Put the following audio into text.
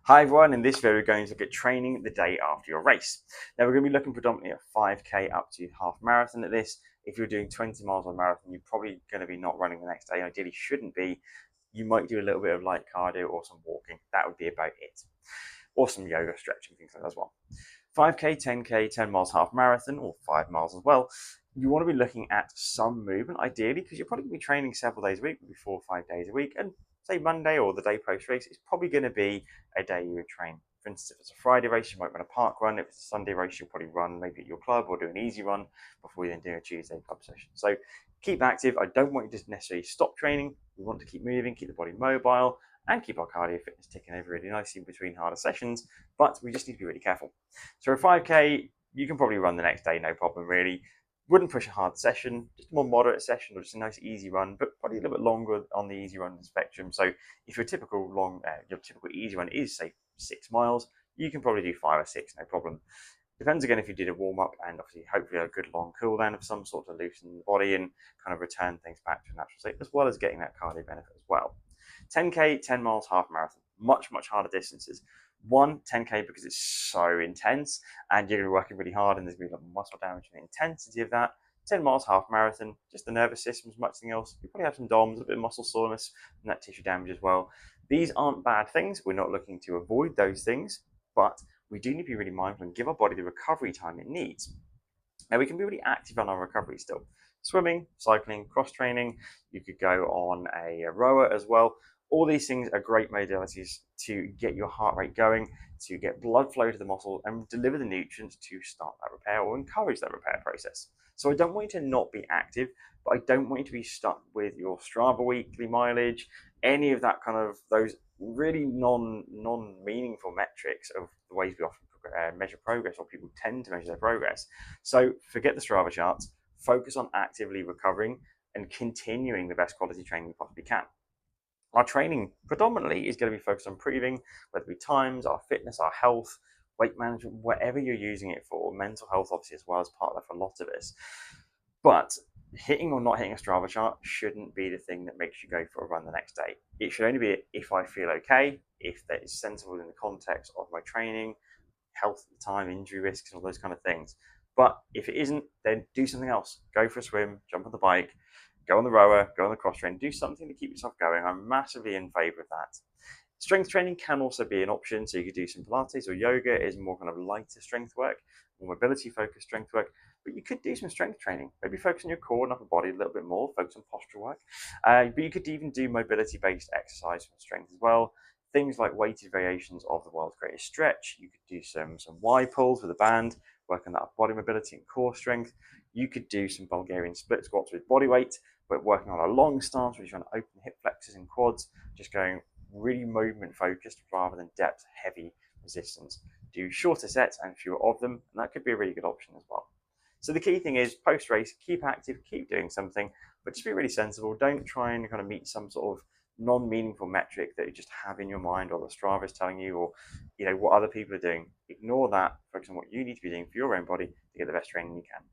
Hi everyone, in this video we're going to look at training the day after your race. Now we're going to be looking predominantly at 5k up to half marathon at this. If you're doing 20 miles on a marathon, you're probably going to be not running the next day, ideally shouldn't be. You might do a little bit of light cardio or some walking. That would be about it. Or some yoga, stretching, things like that as well. 5k, 10k, 10 miles half marathon, or 5 miles as well. You want to be looking at some movement, ideally, because you're probably going to be training several days a week, maybe 4 or 5 days a week, and say Monday or the day post race, it's probably going to be a day you would train. For instance, if it's a Friday race, you might run a park run. If it's a Sunday race, you'll probably run maybe at your club or do an easy run before you then do a Tuesday club session. So keep active. I don't want you to necessarily stop training. We want to keep moving, keep the body mobile, and keep our cardio fitness ticking over really nicely in between harder sessions, but we just need to be really careful. So a 5k, you can probably run the next day, no problem really. Wouldn't push a hard session, just a more moderate session or just a nice easy run, but probably a little bit longer on the easy run spectrum. So if your typical easy run is say 6 miles, you can probably do 5 or 6, no problem. Depends again if you did a warm up and obviously hopefully a good long cool down of some sort to loosen the body and kind of return things back to a natural state, as well as getting that cardio benefit as well. 10k, 10 miles, half marathon, much harder distances. 10k because it's so intense and you're going to be working really hard and there's going to be a lot of muscle damage and the intensity of that. 10 miles, half marathon, just the nervous system as much as anything else. You probably have some DOMs, a bit of muscle soreness and that tissue damage as well. These aren't bad things. We're not looking to avoid those things, but we do need to be really mindful and give our body the recovery time it needs. Now we can be really active on our recovery still. Swimming, cycling, cross training. You could go on a rower as well. All these things are great modalities to get your heart rate going, to get blood flow to the muscle and deliver the nutrients to start that repair or encourage that repair process. So I don't want you to not be active, but I don't want you to be stuck with your Strava weekly mileage, any of that kind of those really non-meaningful metrics of the ways we often measure progress, or people tend to measure their progress. So forget the Strava charts, focus on actively recovering and continuing the best quality training we possibly can. Our training predominantly is going to be focused on improving, whether it be times, our fitness, our health, weight management, whatever you're using it for, mental health obviously as well as part of that for a lot of us. But hitting or not hitting a Strava chart shouldn't be the thing that makes you go for a run the next day. It should only be if I feel okay, if that is sensible in the context of my training, health at the time, injury risks, and all those kind of things. But if it isn't, then do something else. Go for a swim, jump on the bike, go on the rower, go on the cross train, do something to keep yourself going. I'm massively in favor of that. Strength training can also be an option. So you could do some Pilates or yoga. It is more kind of lighter strength work, more mobility focused strength work. But you could do some strength training. Maybe focus on your core and upper body a little bit more, focus on postural work. But you could even do mobility based exercise for strength as well. Things like weighted variations of the world's greatest stretch. You could do some Y pulls with a band, work on that upper body mobility and core strength. You could do some Bulgarian split squats with body weight, but working on a long stance where you're trying to open hip flexors and quads, just going really movement focused rather than depth heavy resistance. Do shorter sets and fewer of them, and that could be a really good option as well. So the key thing is post race, keep active, keep doing something, but just be really sensible. Don't try and kind of meet some sort of non-meaningful metric that you just have in your mind or the Strava is telling you, or what other people are doing. Ignore that, focus on what you need to be doing for your own body to get the best training you can.